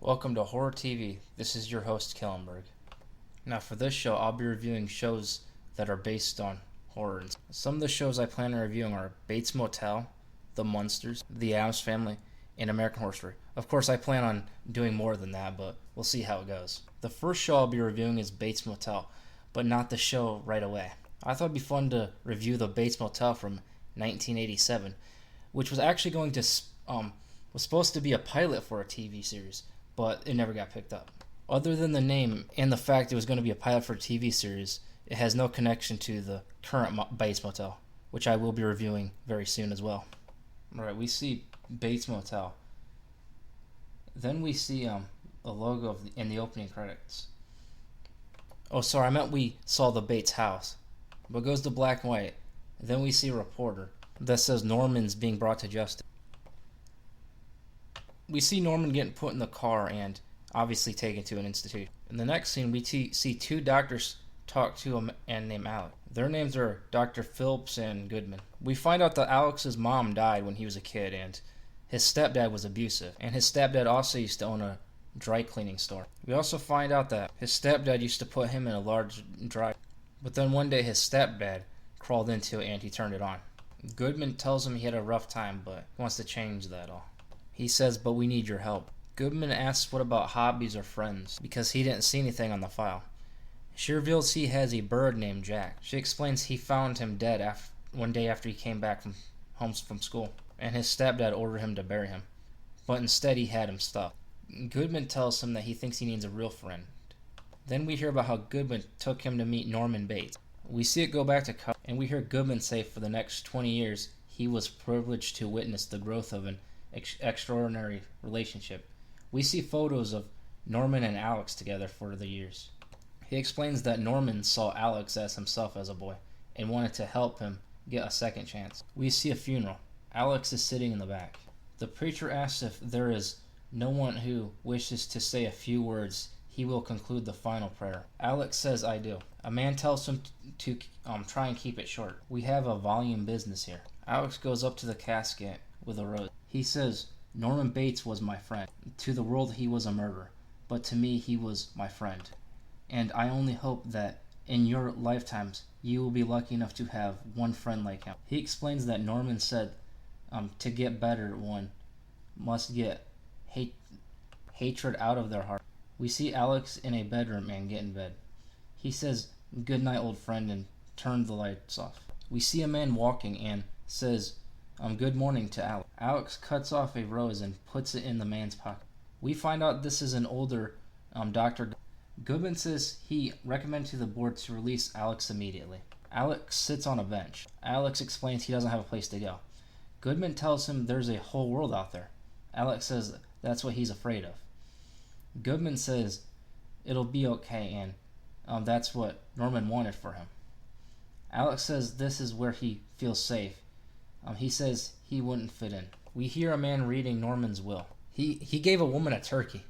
Welcome to Horror TV. This is your host, Killenberg. Now, for this show, I'll be reviewing shows that are based on horror. Some of the shows I plan on reviewing are Bates Motel, The Munsters, The Addams Family, and American Horror Story. Of course, I plan on doing more than that, but we'll see how it goes. The first show I'll be reviewing is Bates Motel, but not the show right away. I thought it'd be fun to review the Bates Motel from 1987, which was actually was supposed to be a pilot for a TV series, but it never got picked up. Other than the name and the fact it was going to be a pilot for a TV series, it has no connection to the current Bates Motel, which I will be reviewing very soon as well. Alright, we see Bates Motel. Then we see a logo in the opening credits. Oh, sorry, I meant we saw the Bates house. But it goes to black and white. Then we see a reporter that says Norman's being brought to justice. We see Norman getting put in the car and obviously taken to an institution. In the next scene, we see two doctors talk to a man named Alex. Their names are Dr. Phillips and Goodman. We find out that Alex's mom died when he was a kid, and his stepdad was abusive. And his stepdad also used to own a dry cleaning store. We also find out that his stepdad used to put him in a large dryer. But then one day his stepdad crawled into it and he turned it on. Goodman tells him he had a rough time, but he wants to change that all. He says, but we need your help. Goodman asks what about hobbies or friends, because he didn't see anything on the file. She reveals he has a bird named Jack. She explains he found him dead one day after he came back from school, and his stepdad ordered him to bury him, but instead he had him stuffed. Goodman tells him that he thinks he needs a real friend. Then we hear about how Goodman took him to meet Norman Bates. We see it go back to cover, and we hear Goodman say for the next 20 years he was privileged to witness the growth of an extraordinary relationship. We see photos of Norman and Alex together for the years. He explains that Norman saw Alex as himself as a boy and wanted to help him get a second chance. We see a funeral. Alex is sitting in the back. The preacher asks if there is no one who wishes to say a few words. He will conclude the final prayer. Alex says, I do. A man tells him to try and keep it short. We have a volume business here. Alex goes up to the casket with a rose. He says, Norman Bates was my friend. To the world he was a murderer, but to me he was my friend. And I only hope that in your lifetimes you will be lucky enough to have one friend like him. He explains that Norman said to get better one must get hatred out of their heart. We see Alex in a bedroom and get in bed. He says, good night old friend, and turns the lights off. We see a man walking and says, good morning to Alex. Alex cuts off a rose and puts it in the man's pocket. We find out this is an older doctor. Goodman says he recommended to the board to release Alex immediately. Alex sits on a bench. Alex explains he doesn't have a place to go. Goodman tells him there's a whole world out there. Alex says that's what he's afraid of. Goodman says it'll be okay, and that's what Norman wanted for him. Alex says this is where he feels safe. He says he wouldn't fit in. We hear a man reading Norman's will. He gave a woman a turkey.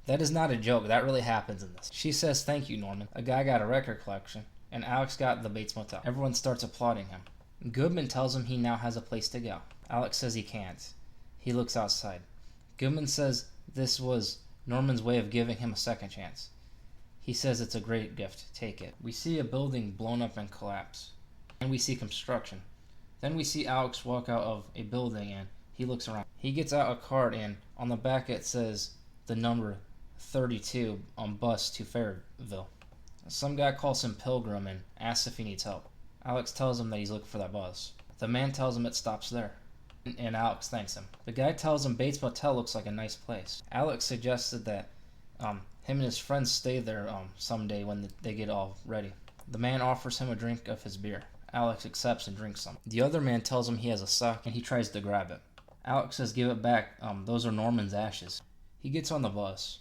That is not a joke. That really happens in this. She says, thank you, Norman. A guy got a record collection, and Alex got the Bates Motel. Everyone starts applauding him. Goodman tells him he now has a place to go. Alex says he can't. He looks outside. Goodman says this was Norman's way of giving him a second chance. He says it's a great gift. Take it. We see a building blown up and collapse. And we see construction. Then we see Alex walk out of a building and he looks around. He gets out a card and on the back it says the number 32 on bus to Fairville. Some guy calls him Pilgrim and asks if he needs help. Alex tells him that he's looking for that bus. The man tells him it stops there. And Alex thanks him. The guy tells him Bates Motel looks like a nice place. Alex suggested that him and his friends stay there someday when they get all ready. The man offers him a drink of his beer. Alex accepts and drinks some. The other man tells him he has a sock and he tries to grab it. Alex says give it back, those are Norman's ashes. He gets on the bus.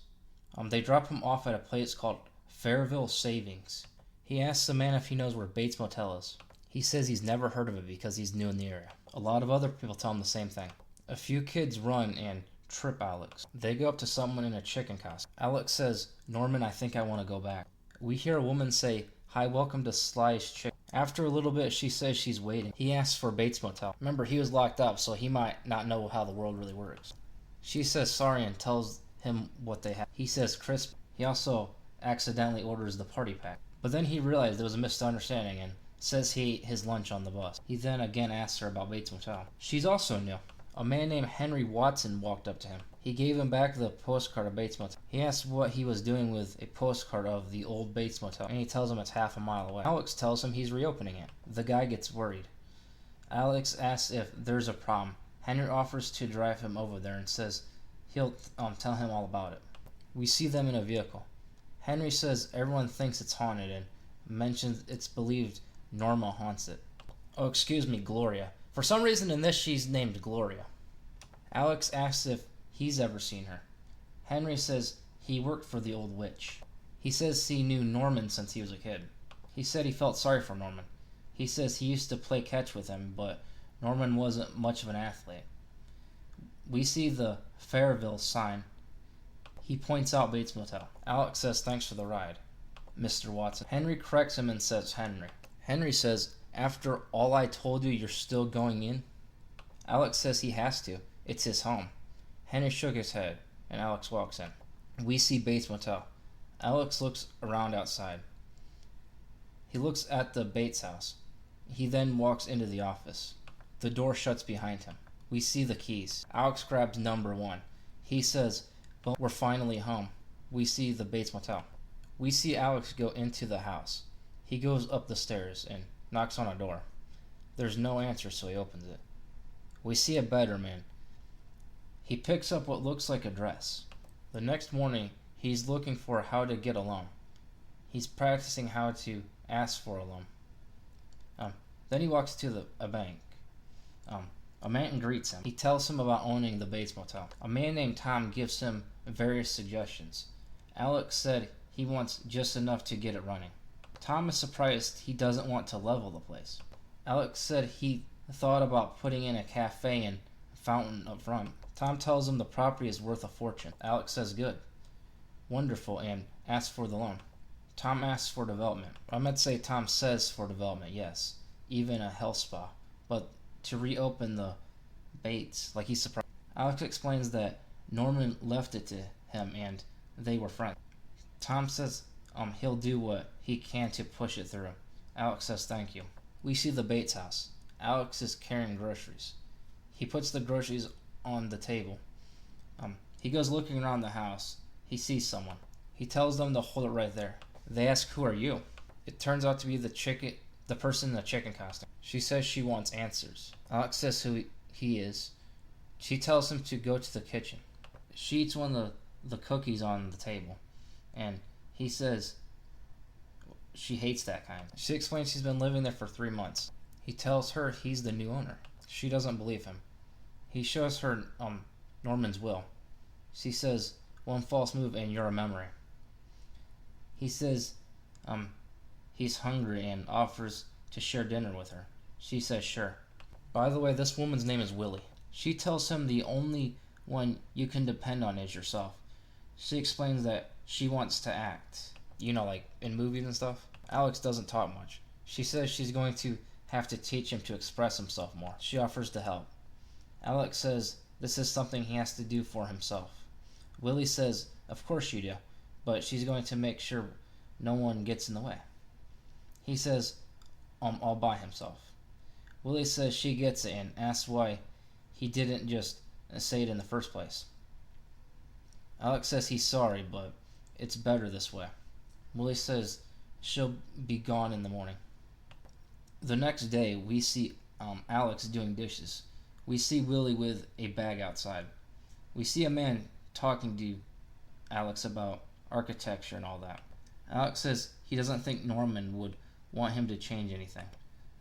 They drop him off at a place called Fairville Savings. He asks the man if he knows where Bates Motel is. He says he's never heard of it because he's new in the area. A lot of other people tell him the same thing. A few kids run and trip Alex. They go up to someone in a chicken costume. Alex says, Norman, I think I want to go back. We hear a woman say, hi, welcome to Sly's Chicken. After a little bit, she says she's waiting. He asks for Bates Motel. Remember, he was locked up, so he might not know how the world really works. She says sorry and tells him what they have. He says crisp. He also accidentally orders the party pack. But then he realized there was a misunderstanding and says he ate his lunch on the bus. He then again asks her about Bates Motel. She's also new. A man named Henry Watson walked up to him. He gave him back the postcard of Bates Motel. He asked what he was doing with a postcard of the old Bates Motel, and he tells him it's half a mile away. Alex tells him he's reopening it. The guy gets worried. Alex asks if there's a problem. Henry offers to drive him over there and says he'll tell him all about it. We see them in a vehicle. Henry says everyone thinks it's haunted and mentions it's believed Norma haunts it. Oh, excuse me, Gloria. For some reason in this she's named Gloria. Alex asks if he's ever seen her. Henry says he worked for the old witch. He says he knew Norman since he was a kid. He said he felt sorry for Norman. He says he used to play catch with him, but Norman wasn't much of an athlete. We see the Fairville sign. He points out Bates Motel. Alex says thanks for the ride, Mr. Watson. Henry corrects him and says Henry. Henry says, after all I told you, you're still going in? Alex says he has to. It's his home. Henry shook his head, and Alex walks in. We see Bates Motel. Alex looks around outside. He looks at the Bates house. He then walks into the office. The door shuts behind him. We see the keys. Alex grabs number 1. He says, well, we're finally home. We see the Bates Motel. We see Alex go into the house. He goes up the stairs and knocks on a door. There's no answer, so he opens it. We see a bedroom in. He picks up what looks like a dress. The next morning, he's looking for how to get a loan. He's practicing how to ask for a loan. Then he walks to a bank. A man greets him. He tells him about owning the Bates Motel. A man named Tom gives him various suggestions. Alex said he wants just enough to get it running. Tom is surprised he doesn't want to level the place. Alex said he thought about putting in a cafe and fountain up front. Tom tells him the property is worth a fortune. Alex says good, wonderful, and asks for the loan. Tom asks for development. I meant to say Tom says for development, yes, even a health spa, but to reopen the Bates, like he's surprised. Alex explains that Norman left it to him and they were friends. Tom says he'll do what he can to push it through. Alex says thank you. We see the Bates house. Alex is carrying groceries. He puts the groceries on the table. He goes looking around the house. He sees someone. He tells them to hold it right there. They ask, who are you? It turns out to be the person in the chicken costume. She says she wants answers. Alex says who he is. She tells him to go to the kitchen. She eats one of the cookies on the table, and he says she hates that kind. She explains she's been living there for 3 months. He tells her he's the new owner. She doesn't believe him. He shows her Norman's will. She says, one false move and you're a memory. He says he's hungry and offers to share dinner with her. She says sure. By the way, this woman's name is Willie. She tells him the only one you can depend on is yourself. She explains that she wants to act. You know, like in movies and stuff. Alex doesn't talk much. She says she's going to have to teach him to express himself more. She offers to help. Alex says this is something he has to do for himself. Willie says, of course you do, but she's going to make sure no one gets in the way. He says, all by himself. Willie says she gets it and asks why he didn't just say it in the first place. Alex says he's sorry, but it's better this way. Willie says she'll be gone in the morning. The next day, we see Alex doing dishes. We see Willie with a bag outside. We see a man talking to Alex about architecture and all that. Alex says he doesn't think Norman would want him to change anything.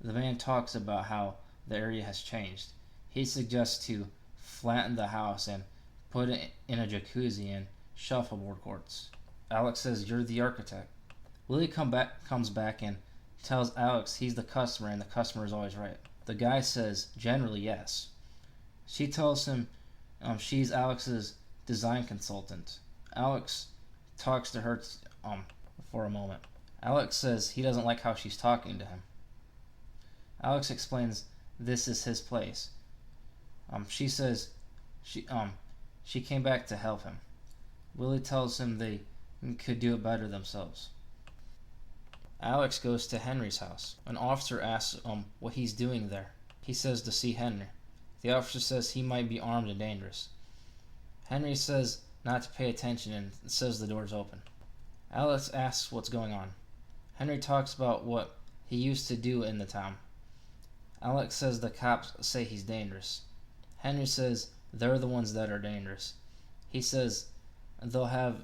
The man talks about how the area has changed. He suggests to flatten the house and put it in a jacuzzi and shuffleboard courts. Alex says, you're the architect. Willie comes back and tells Alex he's the customer and the customer is always right. The guy says, generally yes. She tells him she's Alex's design consultant. Alex talks to her for a moment. Alex says he doesn't like how she's talking to him. Alex explains this is his place. She says she came back to help him. Willie tells him they could do it better themselves. Alex goes to Henry's house. An officer asks what he's doing there. He says to see Henry. The officer says he might be armed and dangerous. Henry says not to pay attention and says the door's open. Alex asks what's going on. Henry talks about what he used to do in the town. Alex says the cops say he's dangerous. Henry says they're the ones that are dangerous. He says they'll have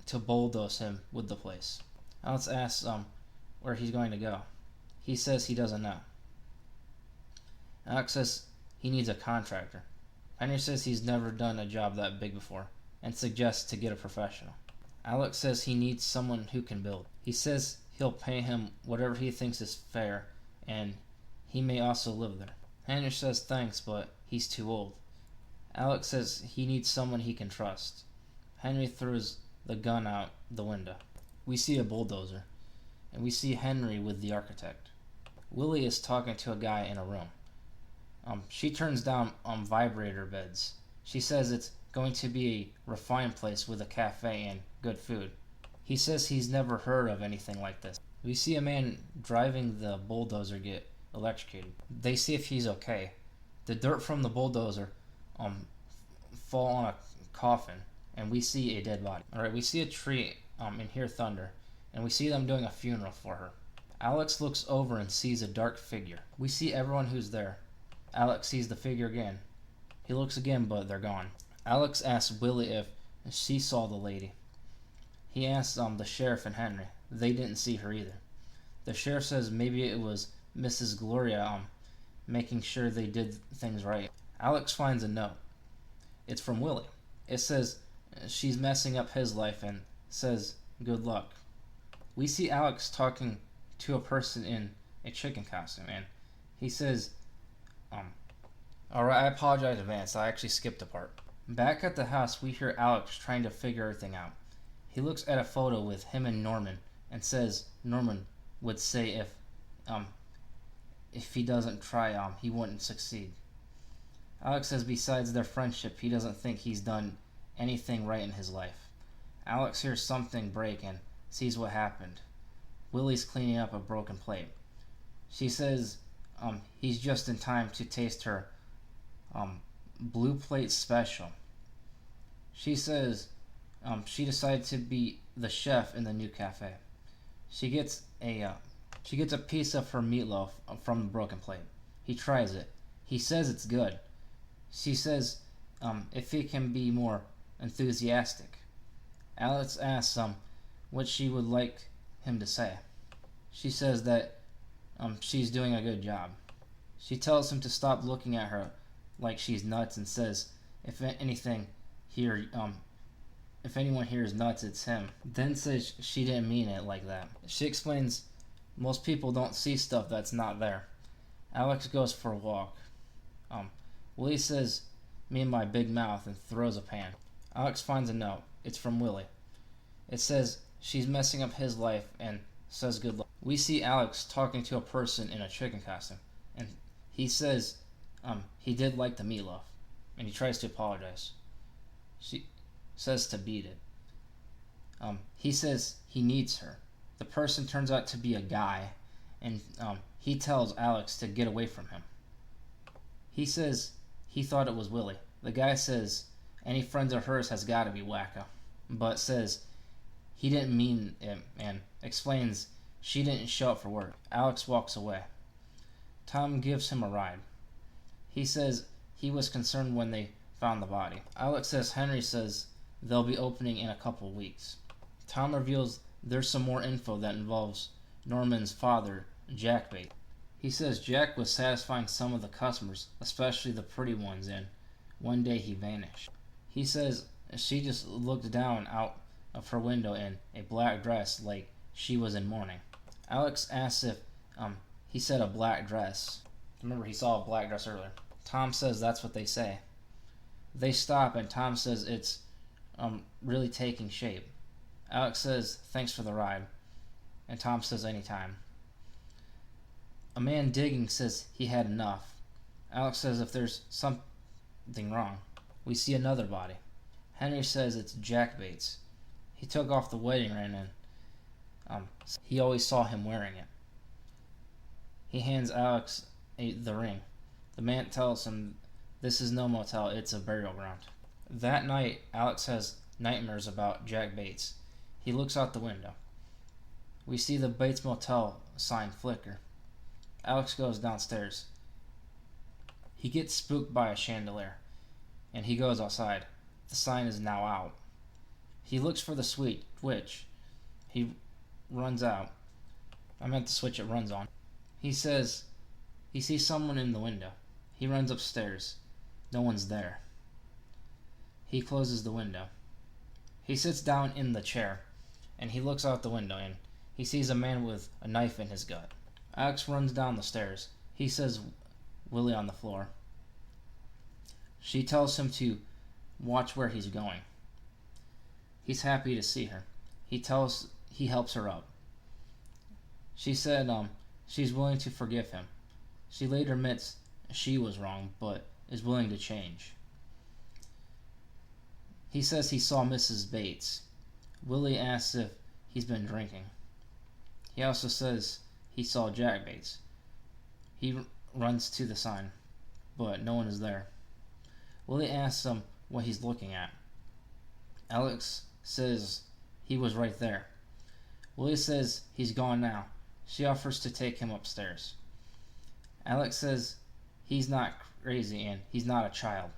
to bulldoze him with the place. Alex asks where he's going to go. He says he doesn't know. Alex says he needs a contractor. Henry says he's never done a job that big before and suggests to get a professional. Alex says he needs someone who can build. He says he'll pay him whatever he thinks is fair and he may also live there. Henry says thanks, but he's too old. Alex says he needs someone he can trust. Henry throws the gun out the window. We see a bulldozer, and we see Henry with the architect. Willie is talking to a guy in a room. She turns down vibrator beds. She says it's going to be a refined place with a cafe and good food. He says he's never heard of anything like this. We see a man driving the bulldozer get electrocuted. They see if he's okay. The dirt from the bulldozer fall on a coffin, and we see a dead body. Alright, we see a tree and hear thunder, and we see them doing a funeral for her. Alex looks over and sees a dark figure. We see everyone who's there. Alex sees the figure again. He looks again, but they're gone. Alex asks Willie if she saw the lady. He asks the sheriff and Henry. They didn't see her either. The sheriff says maybe it was Mrs. Gloria making sure they did things right. Alex finds a note. It's from Willie. It says she's messing up his life and says good luck. We see Alex talking to a person in a chicken costume, and he says, alright, I apologize in advance, I actually skipped a part. Back at the house, we hear Alex trying to figure everything out. He looks at a photo with him and Norman and says Norman would say if he doesn't try, he wouldn't succeed. Alex says besides their friendship, he doesn't think he's done anything right in his life. Alex hears something break and sees what happened. Willie's cleaning up a broken plate. She says he's just in time to taste her blue plate special. She says she decided to be the chef in the new cafe. She gets a piece of her meatloaf from the broken plate. He tries it. He says it's good. She says if he can be more enthusiastic. Alex asks what she would like him to say. She says that she's doing a good job. She tells him to stop looking at her like she's nuts and says if anyone here is nuts, it's him. Then says she didn't mean it like that. She explains most people don't see stuff that's not there. Alex goes for a walk. Willie says me and my big mouth and throws a pan. Alex finds a note. It's from Willie. It says she's messing up his life and says good luck. We see Alex talking to a person in a chicken costume, and he says he did like the meatloaf, and he tries to apologize. She says to beat it. He says he needs her. The person turns out to be a guy, and he tells Alex to get away from him. He says he thought it was Willie. The guy says any friends of hers has got to be wacko, but says he didn't mean it and explains she didn't show up for work. Alex walks away. Tom gives him a ride. He says he was concerned when they found the body. Alex says Henry says they'll be opening in a couple weeks. Tom reveals there's some more info that involves Norman's father, Jack Bates. He says Jack was satisfying some of the customers, especially the pretty ones, and one day he vanished. He says she just looked down out of her window in a black dress like she was in mourning. Alex asks if he said a black dress. Remember, he saw a black dress earlier. Tom says that's what they say. They stop and Tom says it's really taking shape. Alex says thanks for the ride, and Tom says anytime. A man digging says he had enough. Alex says if there's something wrong. We see another body. Henry says it's Jack Bates. He took off the wedding ring and he always saw him wearing it. He hands Alex the ring. The man tells him this is no motel, it's a burial ground. That night, Alex has nightmares about Jack Bates. He looks out the window. We see the Bates Motel sign flicker. Alex goes downstairs. He gets spooked by a chandelier, and he goes outside. The sign is now out. He looks for the switch. He runs out. I meant the switch it runs on. He says he sees someone in the window. He runs upstairs. No one's there. He closes the window. He sits down in the chair, and he looks out the window, and he sees a man with a knife in his gut. Alex runs down the stairs. He sees Willie on the floor. She tells him to watch where he's going. He's happy to see her. He helps her up. She said she's willing to forgive him. She later admits she was wrong, but is willing to change. He says he saw Mrs. Bates. Willie asks if he's been drinking. He also says he saw Jack Bates. He runs to the sign, but no one is there. Willie asks him what he's looking at. Alex says he was right there. Willie says he's gone now. She offers to take him upstairs. Alex says he's not crazy and he's not a child.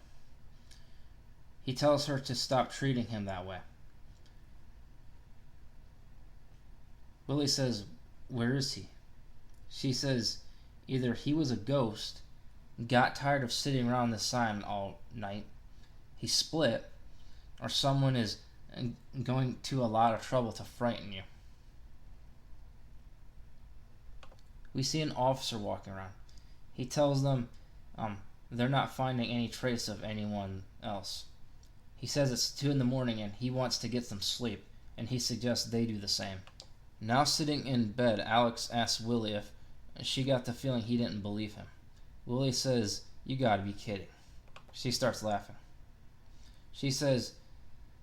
He tells her to stop treating him that way. Willie says, "Where is he?" She says either he was a ghost, got tired of sitting around the sign all night, he split, or someone is going to a lot of trouble to frighten you. We see an officer walking around. He tells them they're not finding any trace of anyone else. He says it's 2 in the morning and he wants to get some sleep, and he suggests they do the same. Now sitting in bed, Alex asks Willie if she got the feeling he didn't believe him. Willie says, "You gotta be kidding." She starts laughing. She says,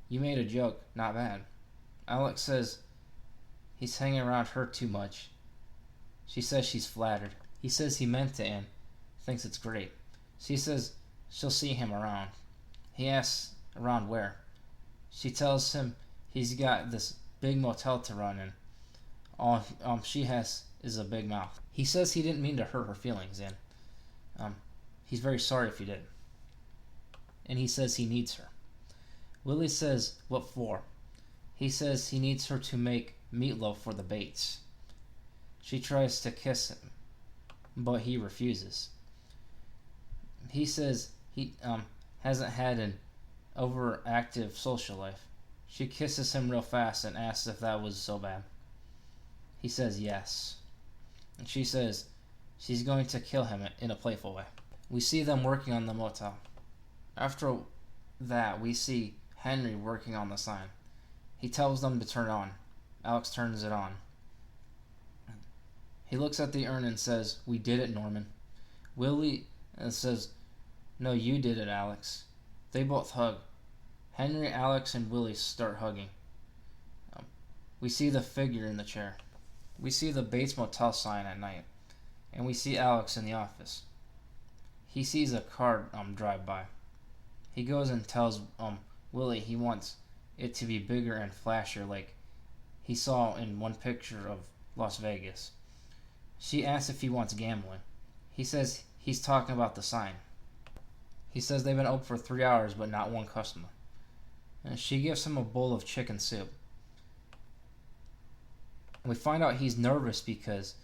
"You made a joke, not bad." Alex says he's hanging around her too much. She says she's flattered. He says he meant it and thinks it's great. She says she'll see him around. He asks around where. She tells him he's got this big motel to run and all she has is a big mouth. He says he didn't mean to hurt her feelings and he's very sorry if he did. And he says he needs her. Willie says, "What for?" He says he needs her to make meatloaf for the Bates. She tries to kiss him, but he refuses. He says he hasn't had an overactive social life. She kisses him real fast and asks if that was so bad. He says yes. And she says she's going to kill him in a playful way. We see them working on the motel. After that, we see Henry working on the sign. He tells them to turn it on. Alex turns it on. He looks at the urn and says, "We did it, Norman." Willie says, "No, you did it, Alex." They both hug. Henry, Alex, and Willie start hugging. We see the figure in the chair. We see the Bates Motel sign at night, and we see Alex in the office. He sees a car drive by. He goes and tells Willie he wants it to be bigger and flashier like he saw in one picture of Las Vegas. She asks if he wants gambling. He says he's talking about the sign. He says they've been open for 3 hours but not one customer. And she gives him a bowl of chicken soup. And we find out he's nervous because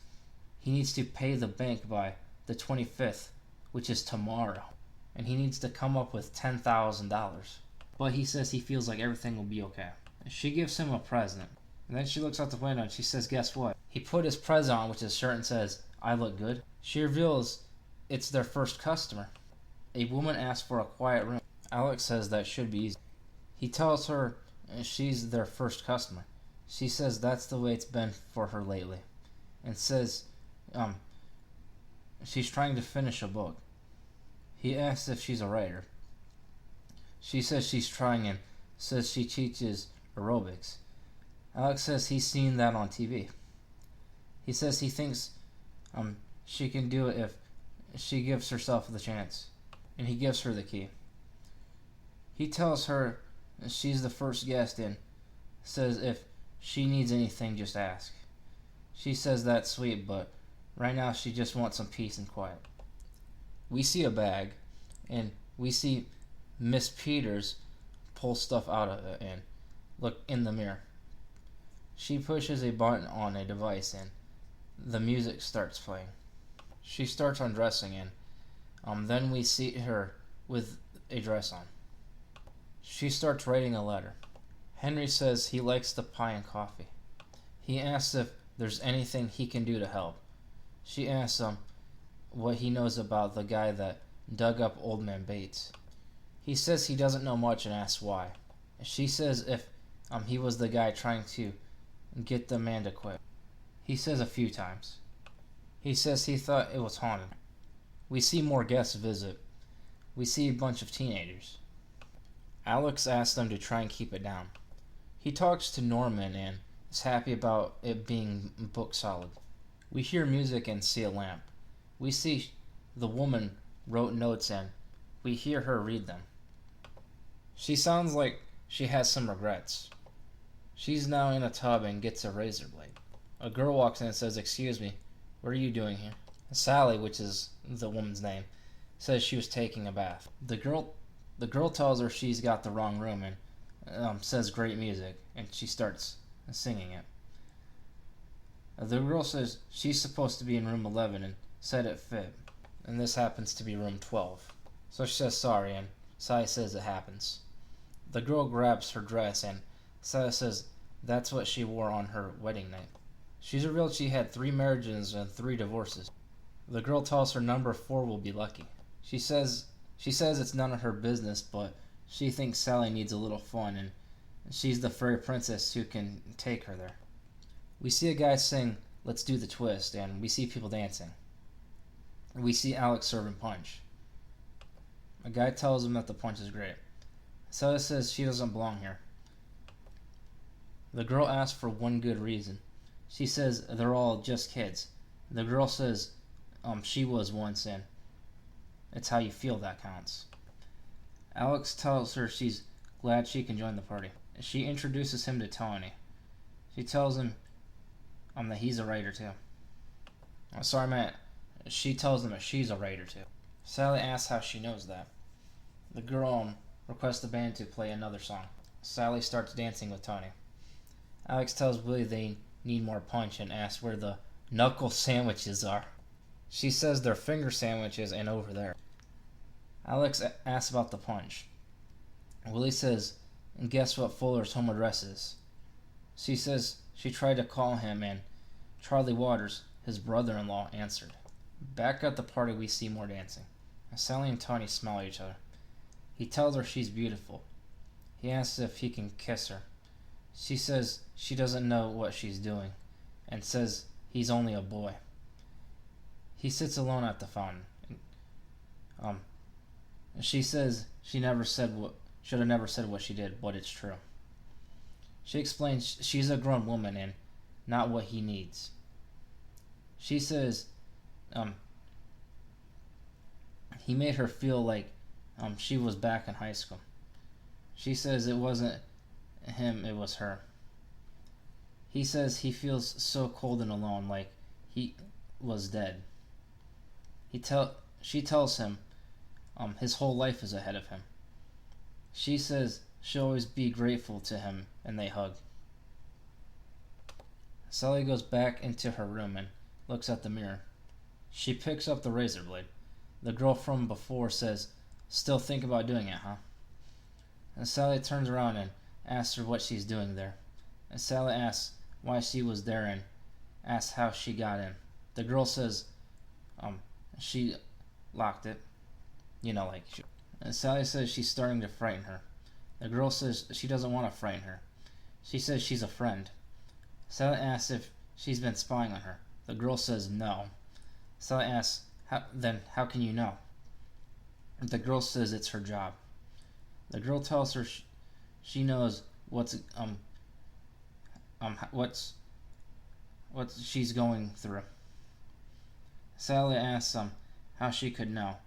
he needs to pay the bank by the 25th, which is tomorrow. And he needs to come up with $10,000. But he says he feels like everything will be okay. And she gives him a present. And then she looks out the window and she says, "Guess what?" He put his present on, which is his shirt, and says, "I look good." She reveals it's their first customer. A woman asks for a quiet room. Alex says that should be easy. He tells her she's their first customer. She says that's the way it's been for her lately. And says she's trying to finish a book. He asks if she's a writer. She says she's trying and says she teaches aerobics. Alex says he's seen that on TV. He says he thinks she can do it if she gives herself the chance, and he gives her the key. He tells her she's the first guest and says if she needs anything, just ask. She says that's sweet, but right now she just wants some peace and quiet. We see a bag, and we see Miss Peters pull stuff out of it and look in the mirror. She pushes a button on a device, and the music starts playing. She starts undressing, and then we see her with a dress on. She starts writing a letter. Henry says he likes the pie and coffee. He asks if there's anything he can do to help. She asks him what he knows about the guy that dug up Old Man Bates. He says he doesn't know much and asks why. She says if he was the guy trying to get the man to quit. He says a few times. He says he thought it was haunted. We see more guests visit. We see a bunch of teenagers. Alex asks them to try and keep it down. He talks to Norman and is happy about it being book solid. We hear music and see a lamp. We see the woman wrote notes and we hear her read them. She sounds like she has some regrets. She's now in a tub and gets a razor blade. A girl walks in and says, "Excuse me, what are you doing here?" Sally, which is the woman's name, says she was taking a bath. The girl tells her she's got the wrong room and says great music, and she starts singing it. The girl says she's supposed to be in room 11 and said it fit, and this happens to be room 12. So she says sorry, and Sally says it happens. The girl grabs her dress, and Sally says that's what she wore on her wedding night. She's revealed she had 3 marriages and 3 divorces. The girl tells her number 4 will be lucky. She says it's none of her business, but she thinks Sally needs a little fun, and she's the fairy princess who can take her there. We see a guy sing "Let's Do the Twist," and we see people dancing. We see Alex serving punch. A guy tells him that the punch is great. Sally says she doesn't belong here. The girl asks for one good reason. She says they're all just kids. The girl says she was once, and it's how you feel that counts. Alex tells her she's glad she can join the party. She introduces him to Tony. She tells him that he's a writer too. She tells him that she's a writer too. Sally asks how she knows that. The girl requests the band to play another song. Sally starts dancing with Tony. Alex tells Willie they need more punch and asks where the knuckle sandwiches are. She says they're finger sandwiches and over there. Alex asks about the punch. Willie says, guess what Fuller's home address is? She says she tried to call him and Charlie Waters, his brother-in-law, answered. Back at the party we see more dancing. Sally and Tony smile at each other. He tells her she's beautiful. He asks if he can kiss her. She says she doesn't know what she's doing and says he's only a boy. He sits alone at the fountain. She says she should have never said what she did, but it's true. She explains she's a grown woman and not what he needs. She says he made her feel like she was back in high school. She says it wasn't him, it was her. He says he feels so cold and alone, like he was dead. She tells him his whole life is ahead of him. She says she'll always be grateful to him, and they hug. Sally goes back into her room and looks at the mirror. She picks up the razor blade. The girl from before says, still think about doing it, huh? And Sally turns around and asks her what she's doing there. And Sally asks why she was there and asks how she got in. The girl says she locked it. And Sally says she's starting to frighten her. The girl says she doesn't want to frighten her. She says she's a friend. Sally asks if she's been spying on her. The girl says no. Sally asks, how can you know? The girl says it's her job. The girl tells her she knows what she's going through. Sally asks how she could know.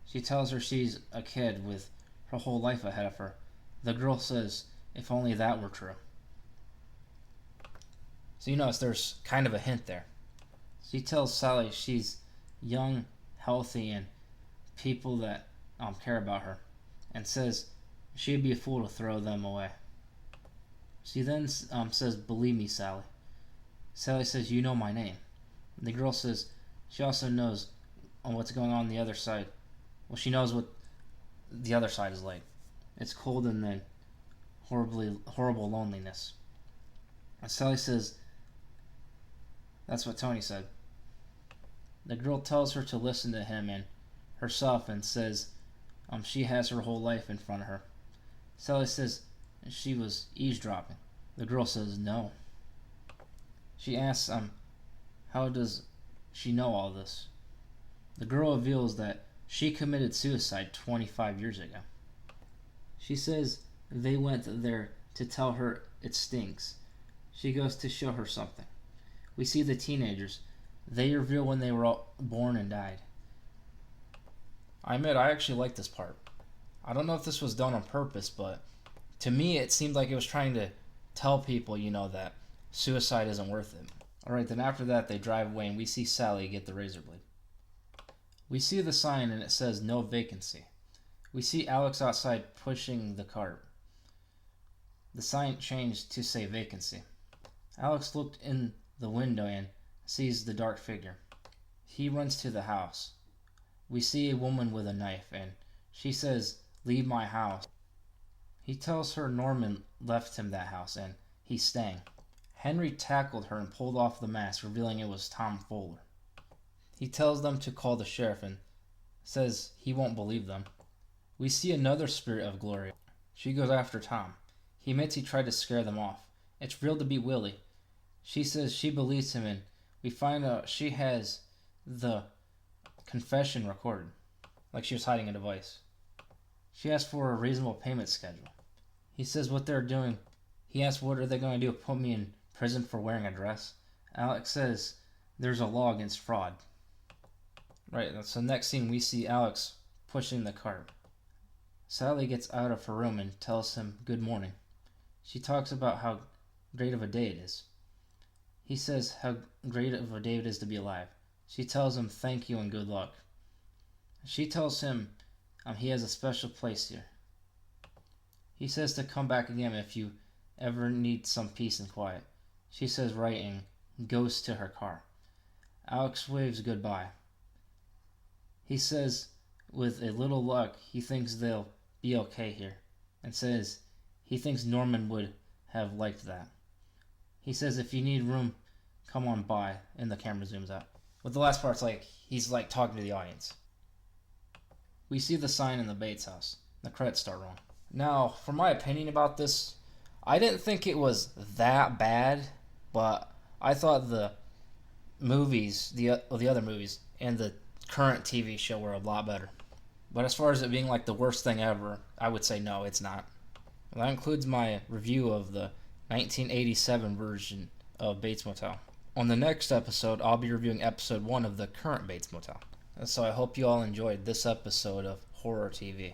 She tells her she's a kid with her whole life ahead of her. The girl says, if only that were true. So you notice there's kind of a hint there. She tells Sally she's young, healthy, and people that care about her, and says she'd be a fool to throw them away. She then says, believe me, Sally. Sally says, you know my name. The girl says she also knows what's going on the other side. Well, she knows what the other side is like. It's cold and then horrible loneliness. And Sally says, that's what Tony said. The girl tells her to listen to him and herself and says she has her whole life in front of her. Sally says she was eavesdropping. The girl says no. She asks how does she know all this? The girl reveals that she committed suicide 25 years ago. She says they went there to tell her it stinks. She goes to show her something. We see the teenagers. They reveal when they were all born and died. I admit, I actually like this part. I don't know if this was done on purpose, but to me it seemed like it was trying to tell people, that suicide isn't worth it. Alright, then after that they drive away and we see Sally get the razor blade. We see the sign and it says no vacancy. We see Alex outside pushing the cart. The sign changed to say vacancy. Alex looked in the window and sees the dark figure. He runs to the house. We see a woman with a knife and she says, leave my house. He tells her Norman left him that house and he's staying. Henry tackled her and pulled off the mask, revealing it was Tom Fuller. He tells them to call the sheriff and says he won't believe them. We see another spirit of Gloria. She goes after Tom. He admits he tried to scare them off. It's real to be Willie. She says she believes him and we find out she has the confession recorded, like she was hiding a device. She asks for a reasonable payment schedule. He says what they're doing. He asks what are they going to do, put me in prison for wearing a dress? Alex says there's a law against fraud. Right, so next scene we see Alex pushing the cart. Sally gets out of her room and tells him good morning. She talks about how great of a day it is. He says how great of a day it is to be alive. She tells him thank you and good luck. She tells him he has a special place here. He says to come back again if you ever need some peace and quiet. She says right and goes to her car. Alex waves goodbye. He says with a little luck he thinks they'll be okay here and says he thinks Norman would have liked that. He says if you need room, come on by, and the camera zooms out. But the last part's like he's like talking to the audience. We see the sign in the Bates house. The credits start rolling. Now, for my opinion about this, I didn't think it was that bad, but I thought the movies, the other movies, and the current TV show were a lot better. But as far as it being like the worst thing ever, I would say no, it's not. That includes my review of the 1987 version of Bates Motel. On the next episode, I'll be reviewing episode 1 of the current Bates Motel. So I hope you all enjoyed this episode of Horror TV.